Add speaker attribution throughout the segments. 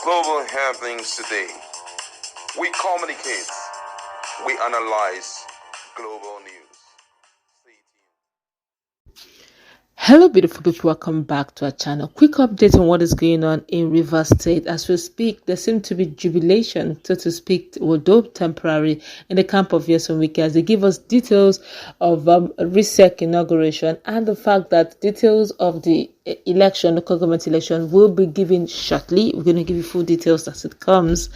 Speaker 1: global happenings today. We communicate, we analyze global news.
Speaker 2: Hello beautiful people, welcome back to our channel. Quick update on what is going on in Rivers State. As we speak, there seems to be jubilation, so to speak, although temporary, in the camp of Nyesom Wike as they give us details of RSIEC inauguration and the fact that details of the election, local government election, will be given shortly. We're going to give you full details as it comes.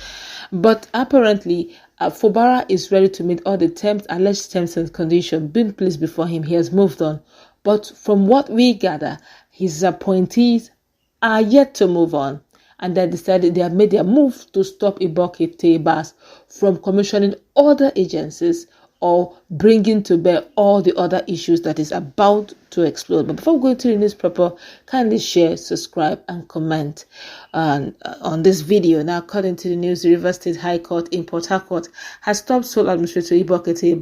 Speaker 2: But apparently, Fubara is ready to meet all the alleged terms and conditions being placed before him. He has moved on. But from what we gather, his appointees are yet to move on. And they decided they have made their move to stop Ibas Ette from commissioning other agencies or bringing to bear all the other issues that is about to explode. But before we go to the news proper, kindly share, subscribe, and comment on this video. Now, according to the news, the Rivers State High Court in Port Harcourt has stopped sole administrator Ibas Ette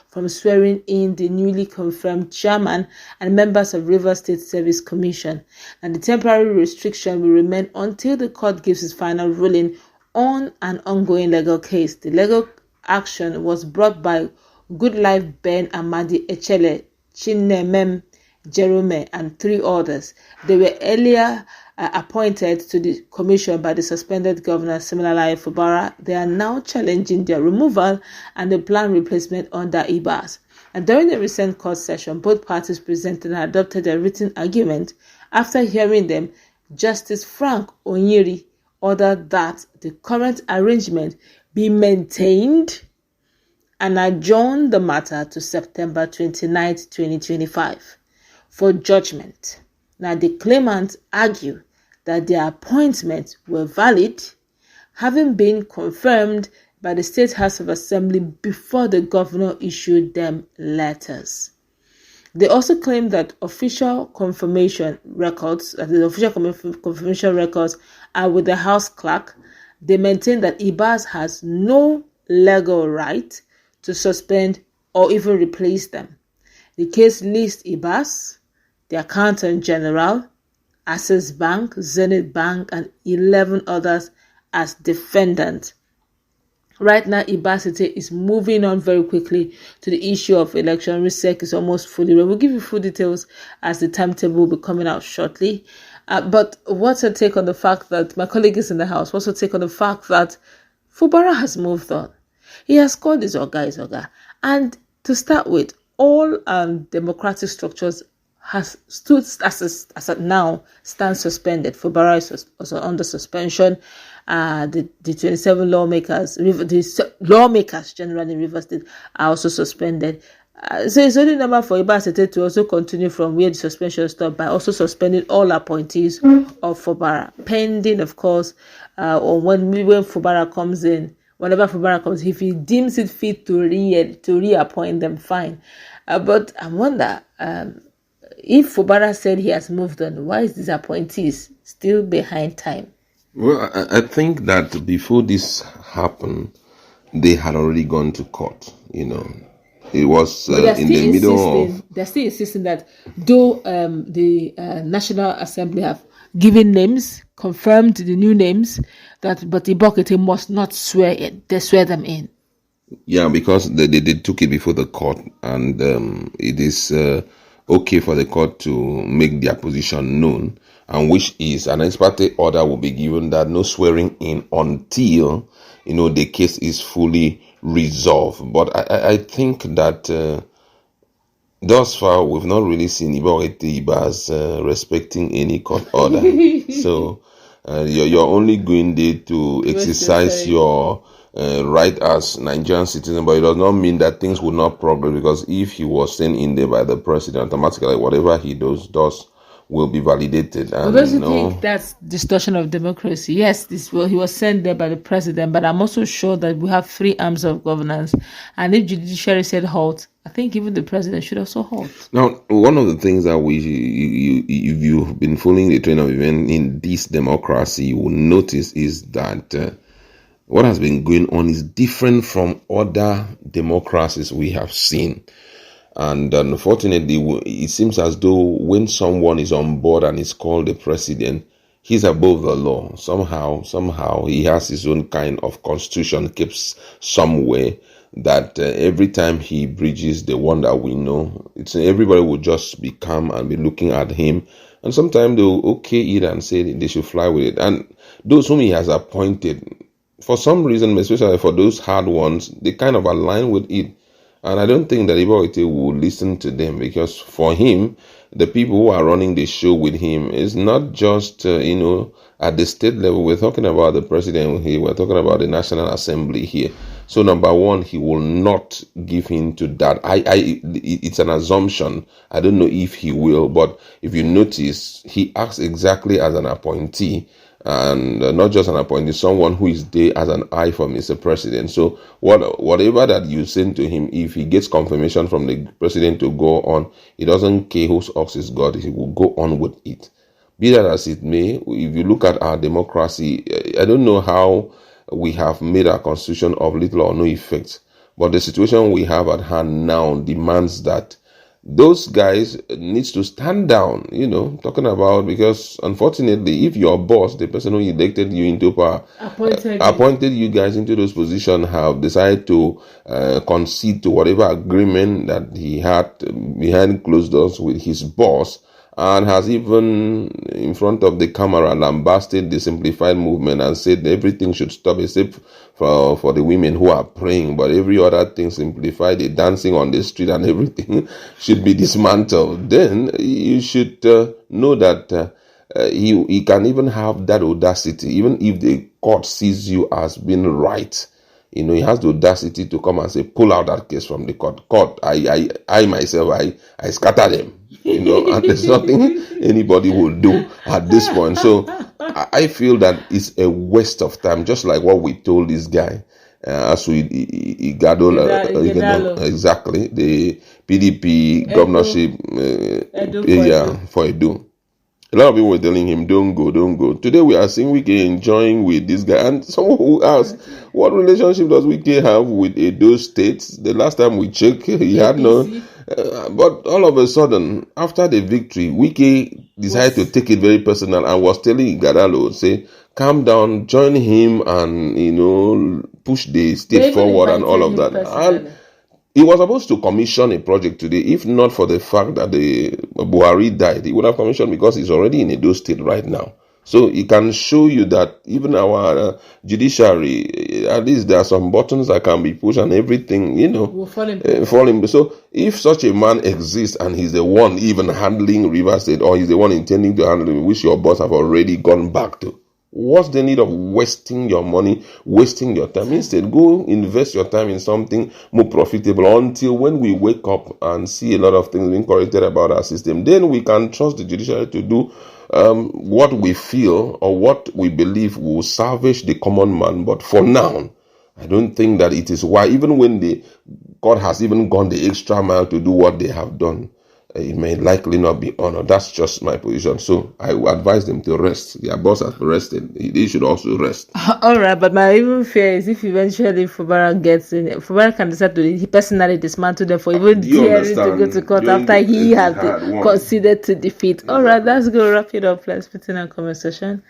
Speaker 2: from swearing in the newly confirmed chairman and members of Rivers State Service Commission. And the temporary restriction will remain until the court gives its final ruling on an ongoing legal case. The legal action was brought by Goodlife Ben Amadi Echele, Chinemem Jerome, and 3 others. They were earlier appointed to the commission by the suspended governor Similarly Fubara. They are now challenging their removal and the planned replacement under Ibas. And during the recent court session, both parties presented and adopted a written argument. After hearing them, Justice Frank Onyiri ordered that the current arrangement be maintained and adjourn the matter to September 29, 2025 for judgment. Now, the claimants argue that their appointments were valid, having been confirmed by the State House of Assembly before the governor issued them letters. They also claim that official confirmation records, are with the House Clerk. They maintain that Ibas has no legal right to suspend or even replace them. The case lists Ibas, the Accountant General, Access Bank, Zenith Bank, and 11 others as defendants. Right now, Ibas Ette is moving on very quickly to the issue of election. RSIEC is almost fully ready. We'll give you full details as the timetable will be coming out shortly. But what's your take on the fact that my colleague is in the house? What's your take on the fact that Fubara has moved on? He has called his Oga. And to start with, all democratic structures has stood as at now stand suspended. Fubara is also under suspension. The 27 lawmakers, the lawmakers generally in Rivers State are also suspended. So it's only normal for Ibas Ette to also continue from where the suspension stopped by also suspending all appointees of Fubara, pending, of course, or when Fubara comes in. Whenever Fubara comes, if he deems it fit to reappoint them, fine. But I wonder, if Fubara said he has moved on, why is these appointees still behind time?
Speaker 3: Well, I think that before this happened, they had already gone to court. It was in the middle of.
Speaker 2: They're still insisting that though the National Assembly have given names, confirmed the new names, but Ibas Ette must not swear it. They swear them in.
Speaker 3: Yeah, because they took it before the court, and it is okay for the court to make their position known, and which is an ex parte order will be given that no swearing in until the case is fully resolved. But I think that thus far we've not really seen Ibas respecting any court order. So you're only going there to exercise your right as Nigerian citizen, but it does not mean that things will not progress, because if he was sent in there by the president, automatically whatever he does will be validated. And
Speaker 2: don't you think that's distortion of democracy? Yes, he was sent there by the president, but I'm also sure that we have 3 arms of governance, and if judiciary said halt, I think even the president should also halt. Now,
Speaker 3: one of the things that if you've been following the train of events in this democracy, you will notice is that what has been going on is different from other democracies we have seen. And unfortunately, it seems as though when someone is on board and is called the president, he's above the law. Somehow he has his own kind of constitution keeps somewhere that every time he breaches the one that we know, it's everybody will just be calm and be looking at him. And sometimes they'll okay it and say they should fly with it. And those whom he has appointed, for some reason, especially for those hard ones, they kind of align with it. And I don't think that Ibas Ette will listen to them, because for him, the people who are running the show with him is not just, at the state level. We're talking about the president here. We're talking about the National Assembly here. So number one, he will not give in to that. It's an assumption. I don't know if he will, but if you notice, he acts exactly as an appointee. And not just an appointee, someone who is there as an eye for Mr. President. So whatever that you send to him, if he gets confirmation from the president to go on, he doesn't care whose ox is God, he will go on with it. Be that as it may, if you look at our democracy, I don't know how we have made our constitution of little or no effect, but the situation we have at hand now demands that those guys needs to stand down, talking about, because unfortunately, if your boss, the person who elected you into power, appointed you guys into those positions, have decided to concede to whatever agreement that he had behind closed doors with his boss, and has even in front of the camera lambasted the simplified movement and said everything should stop except for the women who are praying, but every other thing simplified, the dancing on the street and everything should be dismantled. Then you should know that he can even have that audacity, even if the court sees you as being right. He has the audacity to come and say, pull out that case from the court. I myself, I scatter them. And there's nothing anybody will do at this point. So I feel that it's a waste of time, just like what we told this guy, as we exactly, the PDP governorship for Edo. A lot of people were telling him, don't go. Today we are seeing Wike enjoying with this guy. And someone who asked, what relationship does Wike have with Edo State? The last time we checked, he had no. But all of a sudden, after the victory, Wike decided to take it very personal and was telling Gadalo, say, calm down, join him and, push the state forward and all of that. And he was supposed to commission a project today. If not for the fact that the Buhari died, he would have commissioned, because he's already in Edo State right now. So it can show you that even our judiciary, at least there are some buttons that can be pushed and everything, will fall in. So if such a man exists and he's the one even handling Rivers State, or he's the one intending to handle it, which your boss have already gone back to, what's the need of wasting your money, wasting your time? Instead, go invest your time in something more profitable until when we wake up and see a lot of things being corrected about our system. Then we can trust the judiciary to do what we feel or what we believe will salvage the common man. But for now, I don't think that it is why, even when God has even gone the extra mile to do what they have done, it may likely not be honored. That's just my position. So I would advise them to rest. Their boss has rested. They should also rest.
Speaker 2: All right, but my even fear is if eventually Fubara gets in, Fubara can decide to personally dismantle them for even daring to go to court after he has conceded to defeat. All right, let's go wrap it up. Let's put in a comment section.